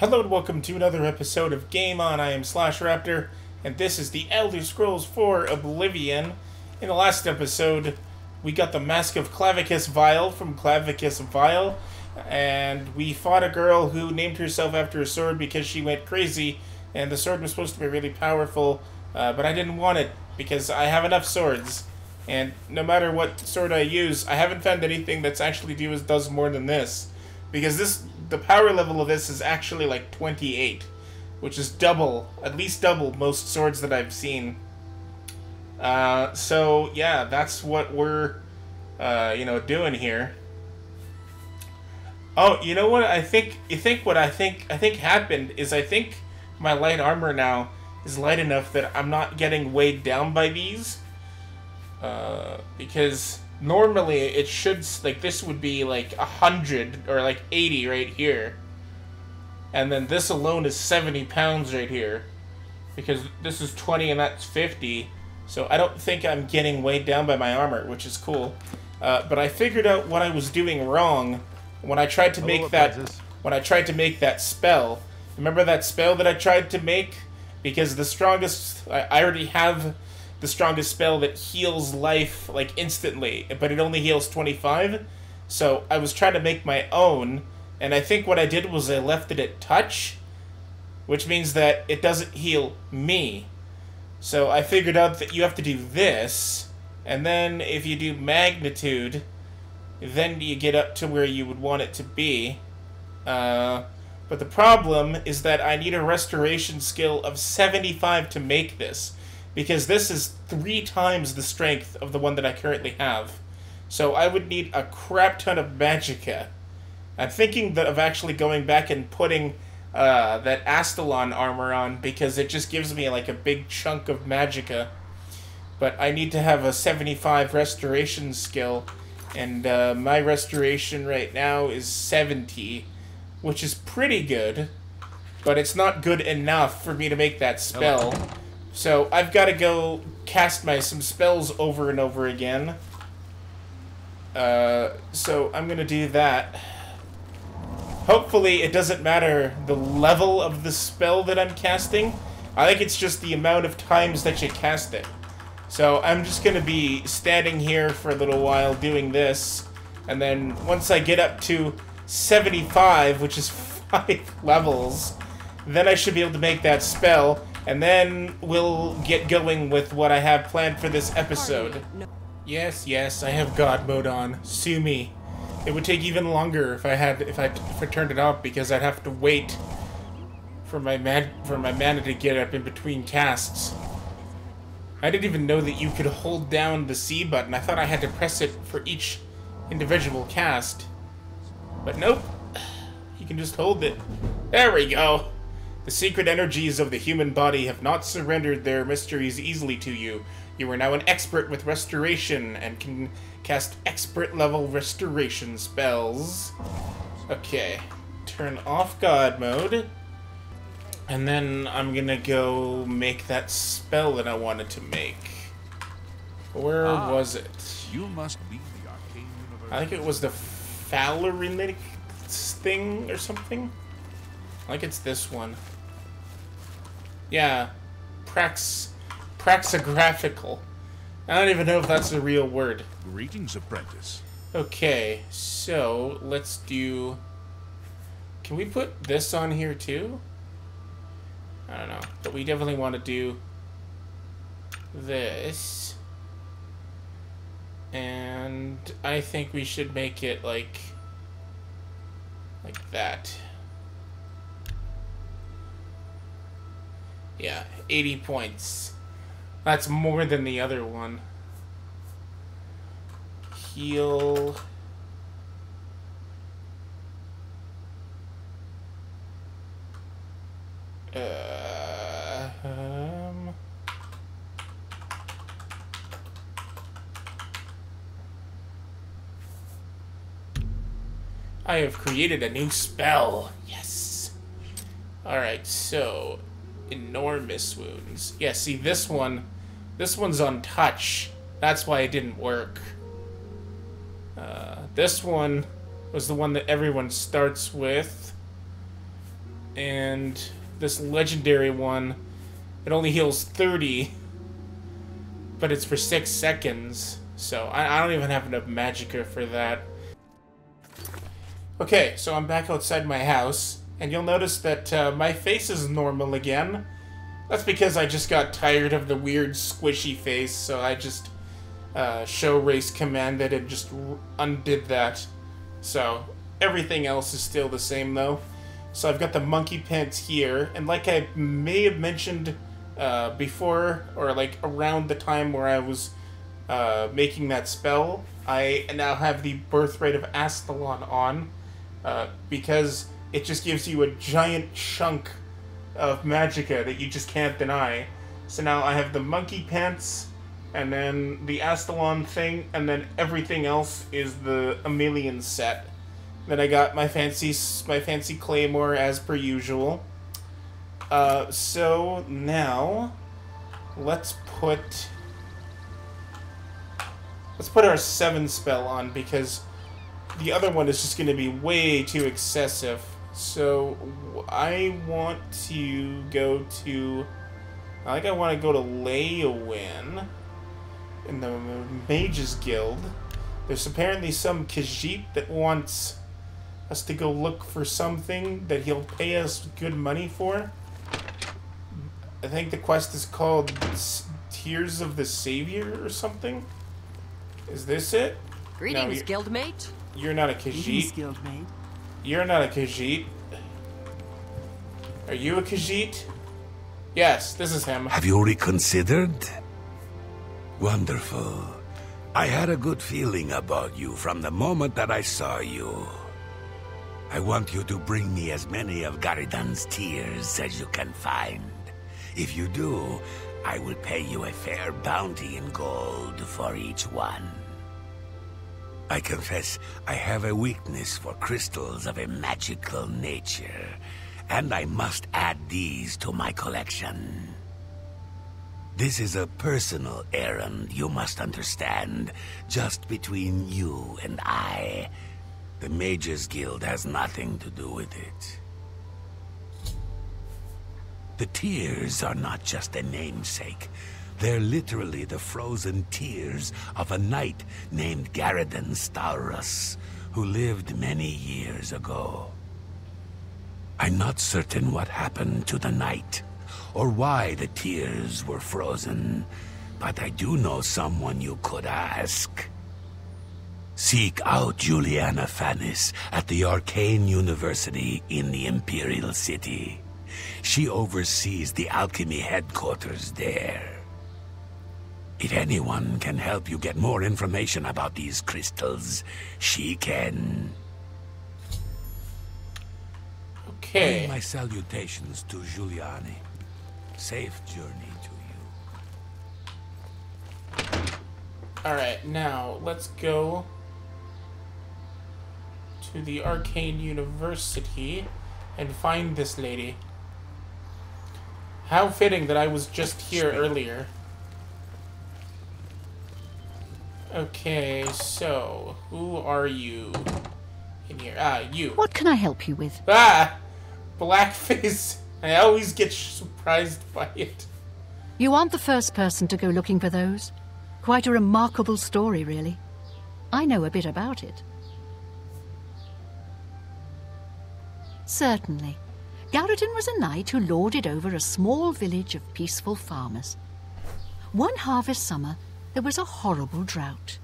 Hello and welcome to another episode of Game On. I am Slash Raptor, and this is the Elder Scrolls 4 Oblivion. In the last episode, we got the Mask of Clavicus Vile from Clavicus Vile, and we fought a girl who named herself after a sword because she went crazy, and the sword was supposed to be really powerful, but I didn't want it because I have enough swords. And no matter what sword I use, I haven't found anything that's actually does more than this. Because the power level of this is actually like 28, which is double, at least double most swords that I've seen. So yeah, that's what we're, doing here. Oh, you know what I think? What I think happened is I think my light armor now is light enough that I'm not getting weighed down by these. Because normally it should, like, this would be like 100 or like 80 right here, and then this alone is 70 pounds right here, because this is 20 and that's 50. So I don't think I'm getting weighed down by my armor, which is cool. But I figured out what I was doing wrong when I tried to make that spell. Remember that spell that I tried to make? Because the strongest, I already have the strongest spell that heals life, like, instantly, but it only heals 25. So I was trying to make my own, and I think what I did was I left it at touch, which means that it doesn't heal me. So I figured out that you have to do this, and then if you do magnitude, then you get up to where you would want it to be. But the problem is that I need a restoration skill of 75 to make this, because this is 3 times the strength of the one that I currently have. So I would need a crap ton of magicka. I'm thinking of actually going back and putting that Astalon armor on, because it just gives me like a big chunk of magicka. But I need to have a 75 restoration skill, and my restoration right now is 70, which is pretty good, but it's not good enough for me to make that spell. Hello. So I've got to go cast some spells over and over again. So I'm going to do that. Hopefully it doesn't matter the level of the spell that I'm casting. I think it's just the amount of times that you cast it. So I'm just going to be standing here for a little while doing this. And then once I get up to 75, which is 5 levels, then I should be able to make that spell. And then we'll get going with what I have planned for this episode. Yes, I have God mode on. Sue me. It would take even longer if I turned it off, because I'd have to wait for my mana to get up in between casts. I didn't even know that you could hold down the C button. I thought I had to press it for each individual cast. But nope. You can just hold it. There we go. The secret energies of the human body have not surrendered their mysteries easily to you. You are now an expert with restoration and can cast expert-level restoration spells. Okay, turn off God mode. And then I'm gonna go make that spell that I wanted to make. Where was it? You must be the arcane universe. I think it was the Phalorinic thing or something. I think it's this one. Yeah, praxographical. I don't even know if that's a real word. Greetings, apprentice. Okay, so let's do... Can we put this on here too? I don't know, but we definitely want to do this. And I think we should make it like that. Yeah, 80 points. That's more than the other one. Heal. I have created a new spell. Yes. Alright, so enormous wounds. Yeah, see, this one's on touch. That's why it didn't work. This one was the one that everyone starts with. And this legendary one, it only heals 30, but it's for 6 seconds. So I don't even have enough magicka for that. Okay, so I'm back outside my house, and you'll notice that my face is normal again. That's because I just got tired of the weird squishy face, so I just show race commanded and just undid that. So everything else is still the same though. So I've got the monkey pants here, and like I may have mentioned before, or like around the time where I was making that spell, I now have the Birthright of Astalon on, because it just gives you a giant chunk of magicka that you just can't deny. So now I have the monkey pants, and then the Astalon thing, and then everything else is the Emilian set. Then I got my fancy claymore as per usual. So now let's put our 7 spell on, because the other one is just going to be way too excessive. So I want to go to, I want to go to Leowin in the Mages Guild. There's apparently some Khajiit that wants us to go look for something that he'll pay us good money for. I think the quest is called Tears of the Savior or something. Is this it? Greetings, guildmate. You're not a Khajiit. Guildmate. You're not a Khajiit. Are you a Khajiit? Yes, this is him. Have you reconsidered? Wonderful. I had a good feeling about you from the moment that I saw you. I want you to bring me as many of Garidan's tears as you can find. If you do, I will pay you a fair bounty in gold for each one. I confess I have a weakness for crystals of a magical nature, and I must add these to my collection. This is a personal errand, you must understand, just between you and I. The Mages Guild has nothing to do with it. The tears are not just a namesake. They're literally the frozen tears of a knight named Garidan Staurus, who lived many years ago. I'm not certain what happened to the knight, or why the tears were frozen, but I do know someone you could ask. Seek out Juliana Fannis at the Arcane University in the Imperial City. She oversees the alchemy headquarters there. If anyone can help you get more information about these crystals, she can. Okay. Bring my salutations to Giuliani. Safe journey to you. Alright, now let's go to the Arcane University and find this lady. How fitting that I was just here earlier. Okay, so who are you in here? Ah, you. What can I help you with? Ah! Blackface. I always get surprised by it. You aren't the first person to go looking for those. Quite a remarkable story, really. I know a bit about it. Certainly. Garidan was a knight who lorded over a small village of peaceful farmers. One harvest summer, there was a horrible drought.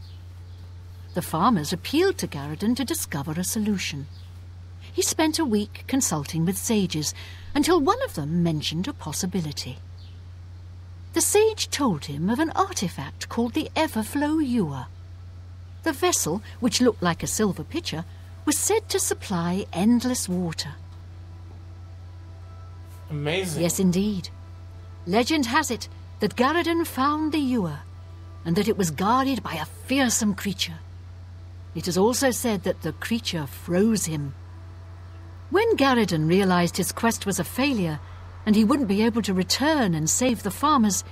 The farmers appealed to Garidan to discover a solution. He spent a week consulting with sages until one of them mentioned a possibility. The sage told him of an artifact called the Everflow Ewer. The vessel, which looked like a silver pitcher, was said to supply endless water. Amazing. Yes, indeed. Legend has it that Garidan found the ewer, and that it was guarded by a fearsome creature. It is also said that the creature froze him. When Garidan realized his quest was a failure, and he wouldn't be able to return and save the farmers,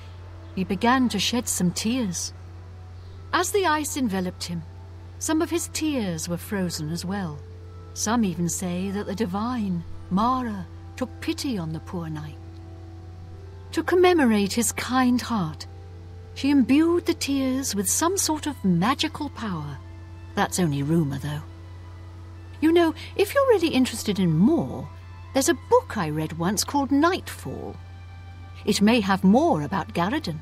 he began to shed some tears. As the ice enveloped him, some of his tears were frozen as well. Some even say that the divine, Mara, took pity on the poor knight. To commemorate his kind heart, she imbued the tears with some sort of magical power. That's only rumor, though. You know, if you're really interested in more, there's a book I read once called Nightfall. It may have more about Garridan.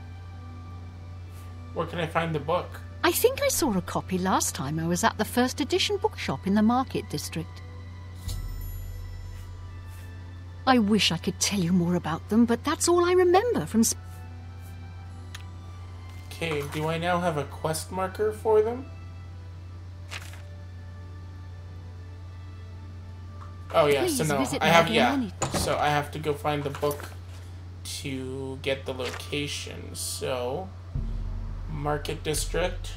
Where can I find the book? I think I saw a copy last time I was at the first edition bookshop in the Market District. I wish I could tell you more about them, but that's all I remember from... Okay, do I now have a quest marker for them? Oh yeah, Please so no, visit I have, me yeah. again. So I have to go find the book to get the location. So, Market District.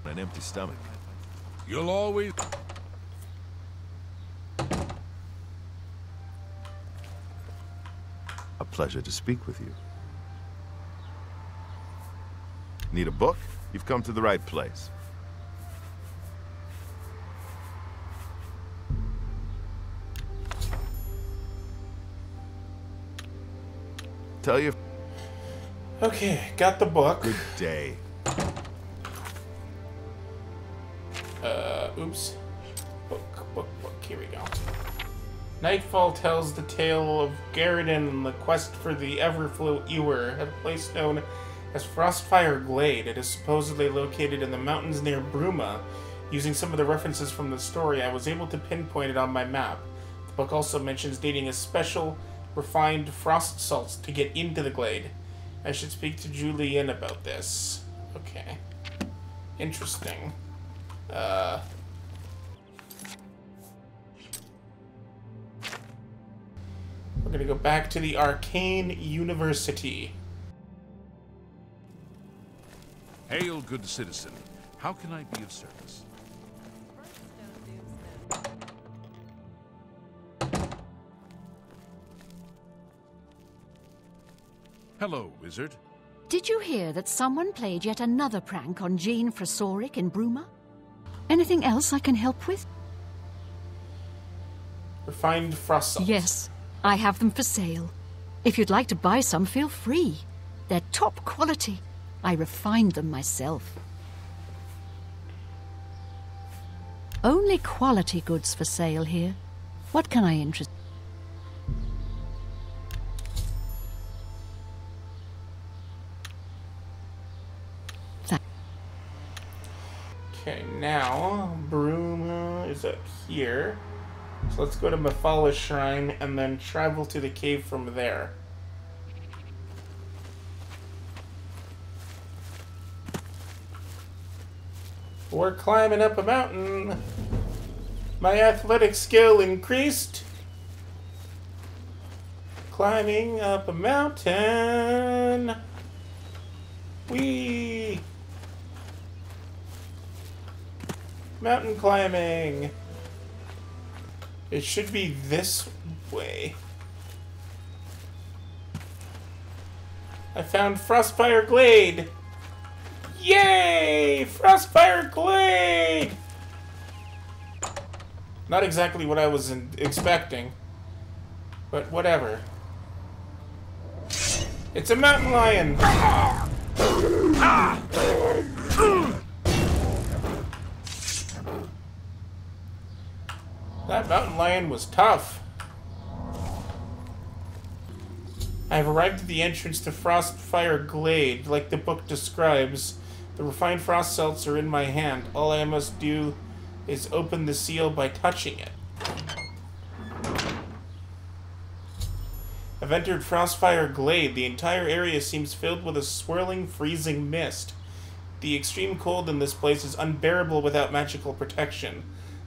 An empty stomach. You'll always... A pleasure to speak with you. Need a book? You've come to the right place. Tell you. Okay, got the book. Good day. Oops. Book, here we go. Nightfall tells the tale of Garridan and the quest for the Everflow Ewer at a place known as Frostfire Glade. It is supposedly located in the mountains near Bruma. Using some of the references from the story, I was able to pinpoint it on my map. The book also mentions needing a special, refined frost salts to get into the glade. I should speak to Julian about this. Okay. Interesting. We're gonna go back to the Arcane University. Hail, good citizen. How can I be of service? Hello, wizard. Did you hear that someone played yet another prank on Jean Frasoric in Bruma? Anything else I can help with? Refined frost salts. Yes, I have them for sale. If you'd like to buy some, feel free. They're top quality. I refined them myself. Only quality goods for sale here. What can I interest? Okay, now Bruma is up here. So let's go to Mephala Shrine and then travel to the cave from there. We're climbing up a mountain. My athletic skill increased. Climbing up a mountain. Whee! Mountain climbing. It should be this way. I found Frostfire Glade. Yay! Frostfire Glade! Not exactly what I was expecting, but whatever. It's a mountain lion! That mountain lion was tough. I have arrived at the entrance to Frostfire Glade. Like the book describes, the refined frost salts are in my hand. All I must do is open the seal by touching it. I've entered Frostfire Glade. The entire area seems filled with a swirling, freezing mist. The extreme cold in this place is unbearable without magical protection.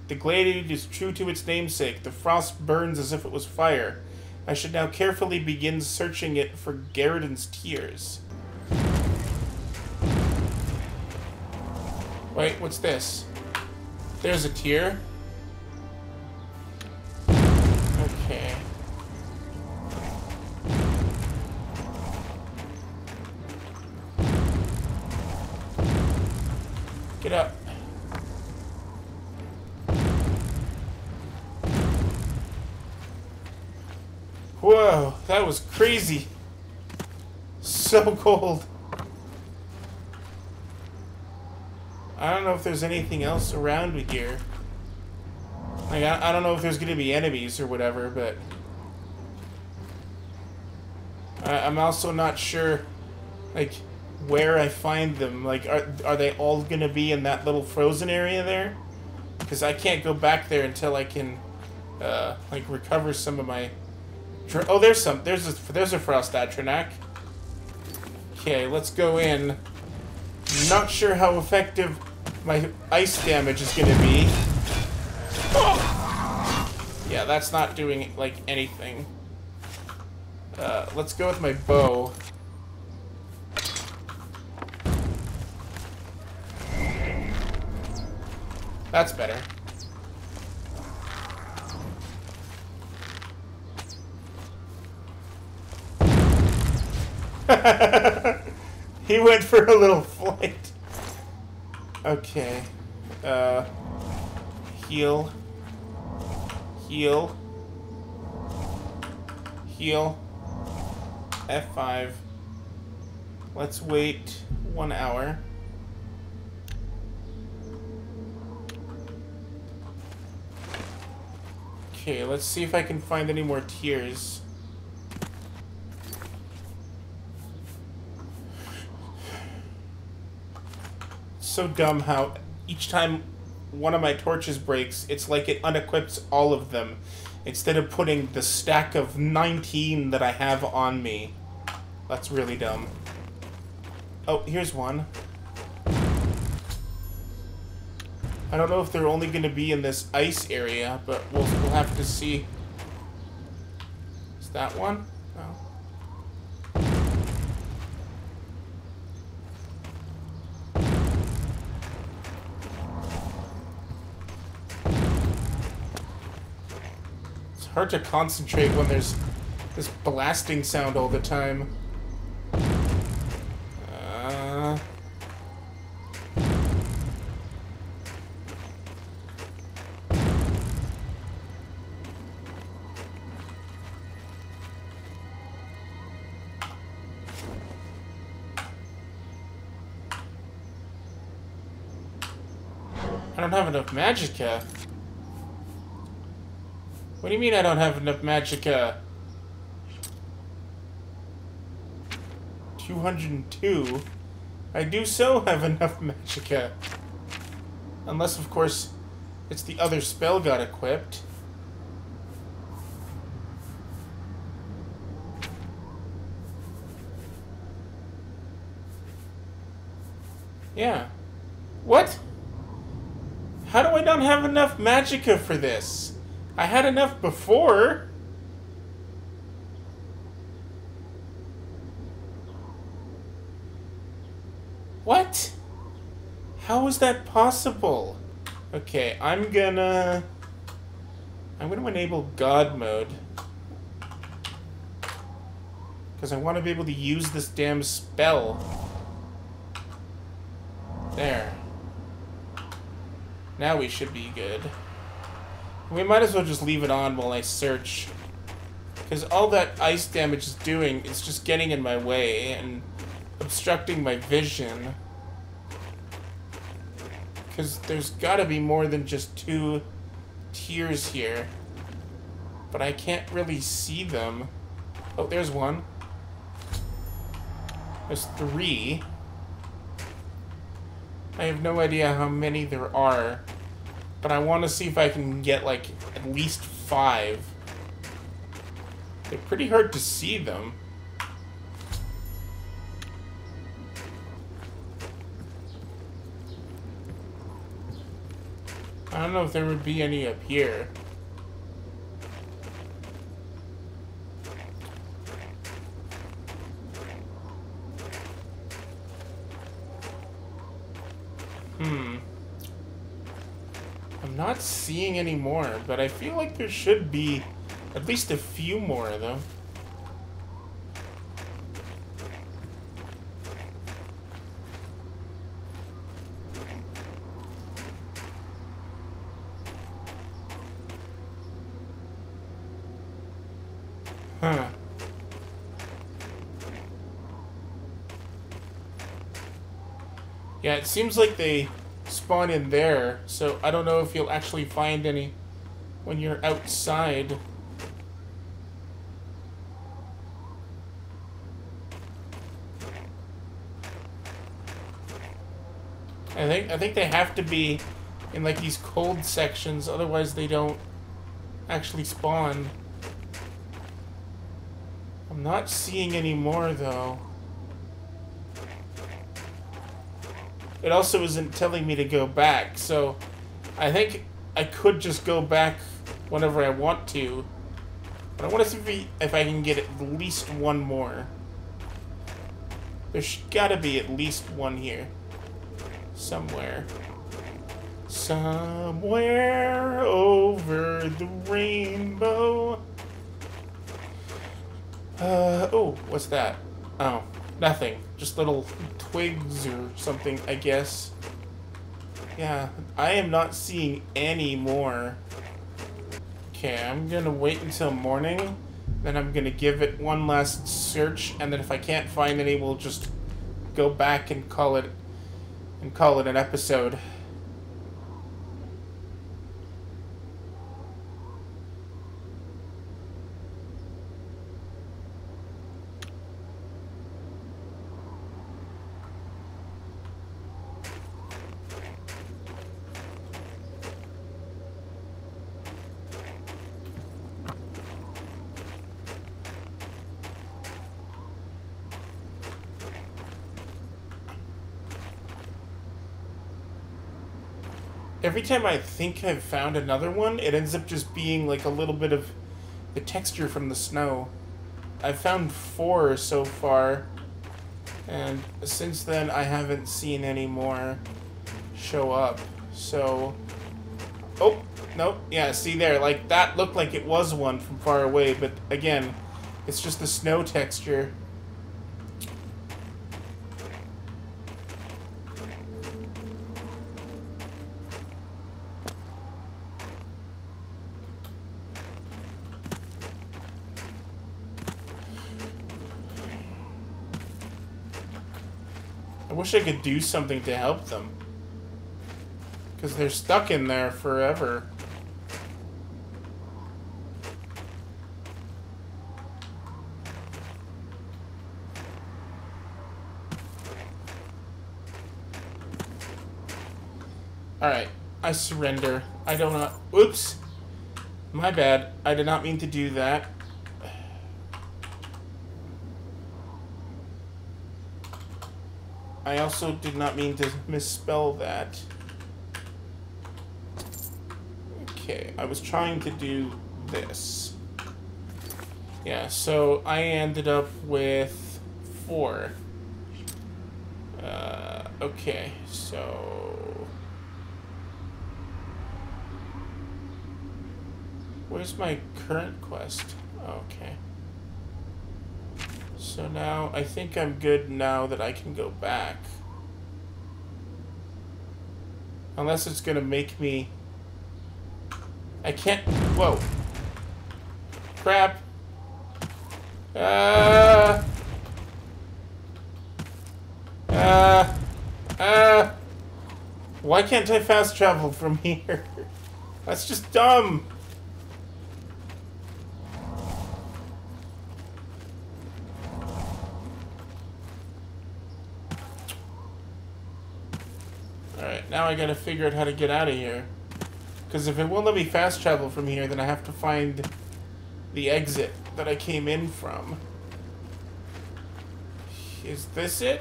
The glade is true to its namesake. The frost burns as if it was fire. I should now carefully begin searching it for Garridan's tears. Wait, what's this? There's a tear. Okay. Get up. Whoa, that was crazy. So cold. I don't know if there's anything else around here. Like, I don't know if there's gonna be enemies or whatever, but... I'm also not sure, like, where I find them. Like, are they all gonna be in that little frozen area there? Because I can't go back there until I can, like, recover some of my... Oh, there's a Frost Atronach. Okay, let's go in. Not sure how effective my ice damage is gonna be. Yeah, that's not doing, like, anything. Let's go with my bow. That's better. He went for a little flight. Okay. Heal. Heal. Heal. F5. Let's wait 1 hour. Okay, let's see if I can find any more tears. It's so dumb how each time one of my torches breaks, it's like it unequips all of them, instead of putting the stack of 19 that I have on me. That's really dumb. Oh, here's one. I don't know if they're only going to be in this ice area, but we'll have to see. Is that one? No. It's hard to concentrate when there's this blasting sound all the time. I don't have enough magicka. What do you mean I don't have enough magicka? 202? I do so have enough magicka. Unless, of course, it's the other spell got equipped. Yeah. What? How do I not have enough magicka for this? I had enough before. What? How is that possible? Okay, I'm gonna enable God mode. Because I want to be able to use this damn spell. There. Now we should be good. We might as well just leave it on while I search. Because all that ice damage is doing is just getting in my way and obstructing my vision. Because there's gotta be more than just 2 tiers here. But I can't really see them. Oh, there's one. There's 3. I have no idea how many there are, but I want to see if I can get, like, at least 5. They're pretty hard to see them. I don't know if there would be any up here. I'm not seeing any more, but I feel like there should be at least a few more, though. Huh. Yeah, it seems like they spawn in there, so I don't know if you'll actually find any when you're outside. I think they have to be in like these cold sections, otherwise they don't actually spawn. I'm not seeing any more though. It also isn't telling me to go back, so I think I could just go back whenever I want to. But I want to see if I can get at least one more. There's gotta be at least one here. Somewhere. Somewhere over the rainbow. Oh, what's that? Oh, nothing. Just little twigs or something, I guess. Yeah, I am not seeing any more. Okay, I'm gonna wait until morning. Then I'm gonna give it one last search, and then if I can't find any, we'll just go back and call it an episode. Every time I think I've found another one, it ends up just being like a little bit of the texture from the snow. I've found 4 so far, and since then I haven't seen any more show up. So, oh, no, yeah, see there, like that looked like it was one from far away, but again, it's just the snow texture. I wish I could do something to help them. Because they're stuck in there forever. Alright, I surrender. I don't know. Oops! My bad. I did not mean to do that. I also did not mean to misspell that. Okay, I was trying to do this. Yeah, so I ended up with 4. Okay, so... where's my current quest? Okay. So now, I think I'm good now that I can go back. Unless it's gonna make me... I can't... Whoa. Crap. Why can't I fast travel from here? That's just dumb. Alright, now I gotta figure out how to get out of here. Because if it won't let me fast travel from here, then I have to find the exit that I came in from. Is this it?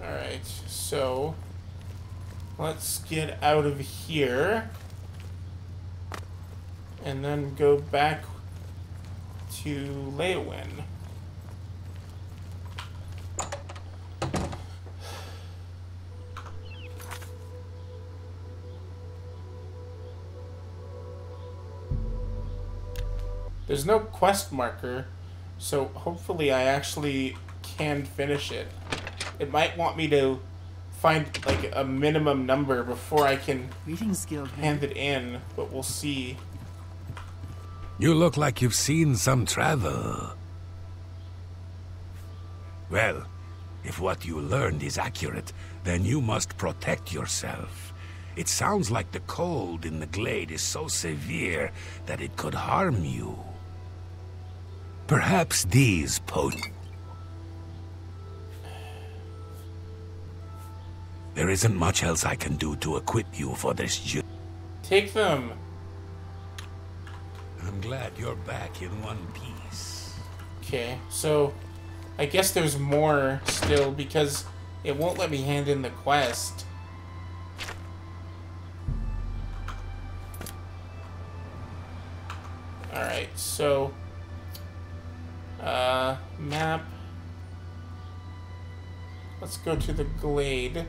Alright, so let's get out of here and then go back to Leowyn. There's no quest marker, so hopefully I actually can finish it. It might want me to find like a minimum number before I can hand it in, but we'll see. You look like you've seen some travel. Well, if what you learned is accurate, then you must protect yourself. It sounds like the cold in the glade is so severe that it could harm you. Perhaps these There isn't much else I can do to equip you for this journey. Take them. I'm glad you're back in one piece. Okay, so I guess there's more still because it won't let me hand in the quest. Alright, so map. Let's go to the glade.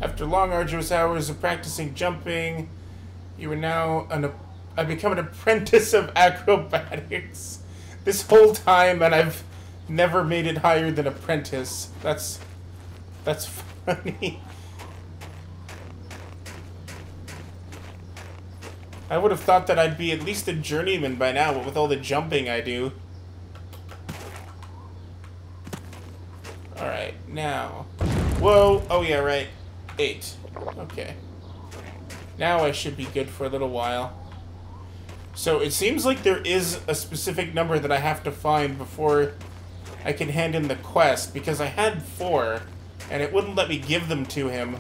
After long, arduous hours of practicing jumping, you are now I've become an apprentice of acrobatics. This whole time, and I've never made it higher than apprentice. That's funny. I would have thought that I'd be at least a journeyman by now, but with all the jumping I do. Alright, now. Whoa! Oh yeah, right. 8. Okay. Now I should be good for a little while. So it seems like there is a specific number that I have to find before I can hand in the quest, because I had 4, and it wouldn't let me give them to him.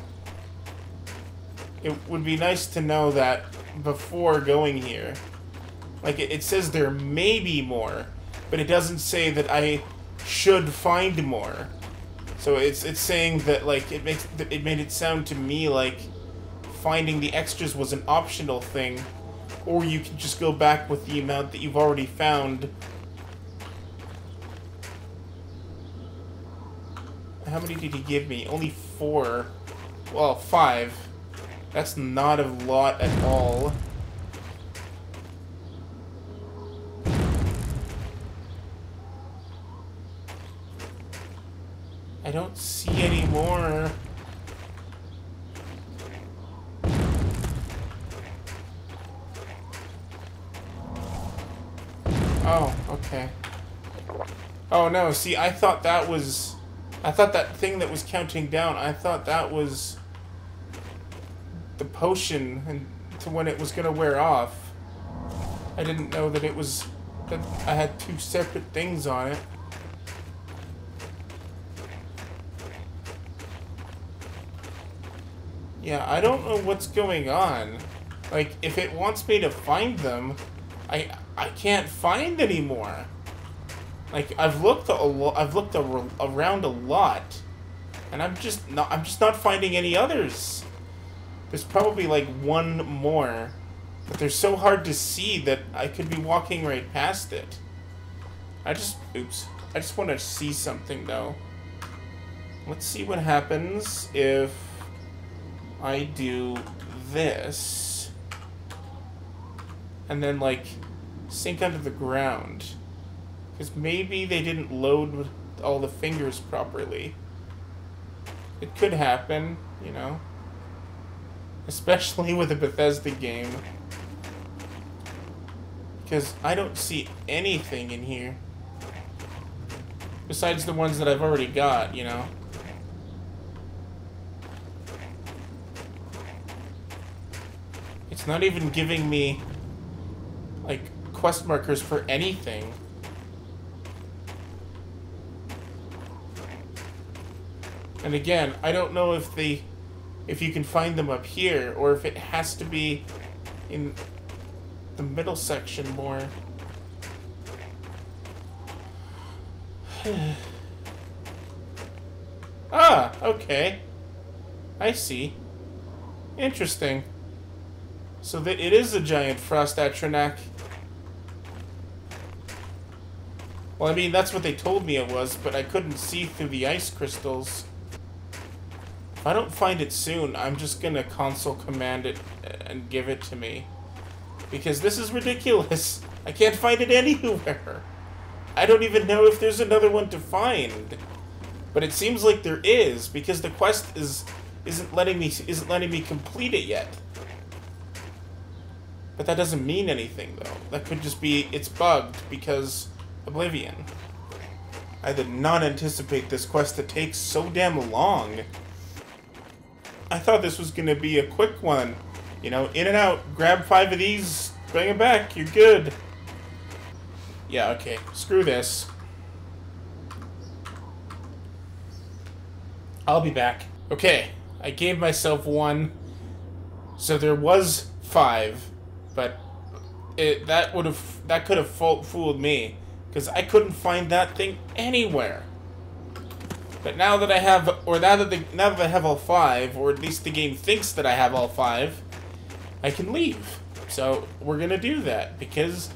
It would be nice to know that before going here. Like, it says there may be more, but it doesn't say that I should find more. So it's saying that, like, it made it sound to me like finding the extras was an optional thing, or you could just go back with the amount that you've already found. How many did he give me? Only 4. Well, 5. That's not a lot at all. I don't see any more. Oh, okay. Oh no, see, I thought that thing that was counting down, I thought that was the potion and to when it was gonna wear off. I didn't know that it was that I had 2 separate things on it. Yeah, I don't know what's going on. Like, if it wants me to find them, I can't find any more. Like, I've looked around a lot, and I'm just not finding any others. There's probably like 1 more, but they're so hard to see that I could be walking right past it. I just want to see something though. Let's see what happens if I do this and then like sink under the ground, because maybe they didn't load all the fingers properly. It could happen, you know, especially with a Bethesda game, because I don't see anything in here besides the ones that I've already got, you know. It's not even giving me, like, quest markers for anything. And again, I don't know if you can find them up here, or if it has to be in the middle section more. Ah, okay. I see. Interesting. So that it is a giant frost atronach. Well, I mean, that's what they told me it was, but I couldn't see through the ice crystals. If I don't find it soon, I'm just gonna console command it and give it to me. Because this is ridiculous. I can't find it anywhere. I don't even know if there's another one to find. But it seems like there is, because the quest isn't letting me complete it yet. But that doesn't mean anything, though. That could just be it's bugged because Oblivion. I did not anticipate this quest to take so damn long. I thought this was gonna be a quick one. You know, in and out, grab 5 of these, bring it back, you're good. Yeah, okay, screw this. I'll be back. Okay, I gave myself 1, so there was 5, but that could have fooled me, because I couldn't find that thing anywhere. But now that I have, now that I have all 5, or at least the game thinks that I have all 5, I can leave. So we're gonna do that because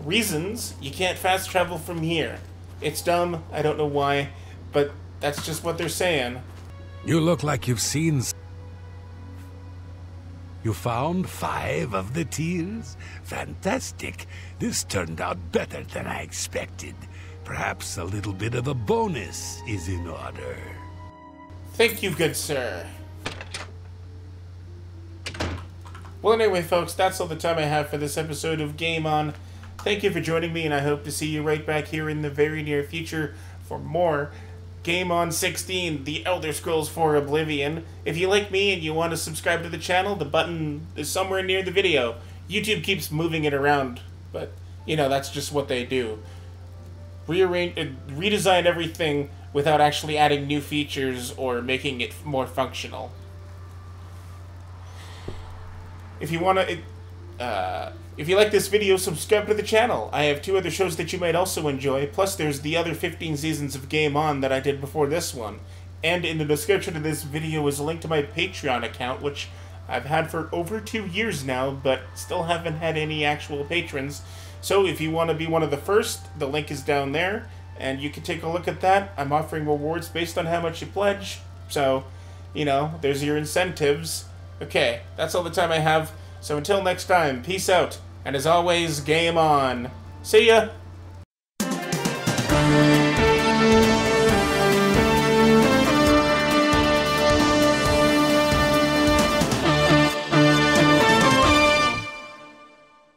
reasons you can't fast travel from here. It's dumb. I don't know why, but that's just what they're saying. You look like you've seen. You found 5 of the tears? Fantastic. This turned out better than I expected. Perhaps a little bit of a bonus is in order. Thank you, good sir. Well, anyway, folks, that's all the time I have for this episode of Game On. Thank you for joining me, and I hope to see you right back here in the very near future for more Game On 16, The Elder Scrolls IV Oblivion. If you like me and you want to subscribe to the channel, the button is somewhere near the video. YouTube keeps moving it around, but, you know, that's just what they do. Redesign everything without actually adding new features or making it more functional. If you want to, if you like this video, subscribe to the channel. I have 2 other shows that you might also enjoy. Plus, there's the other 15 seasons of Game On that I did before this one. And in the description of this video is a link to my Patreon account, which I've had for over 2 years now, but still haven't had any actual patrons. So if you want to be one of the first, the link is down there, and you can take a look at that. I'm offering rewards based on how much you pledge. So, you know, there's your incentives. Okay, that's all the time I have. So until next time, peace out. And as always, game on. See ya!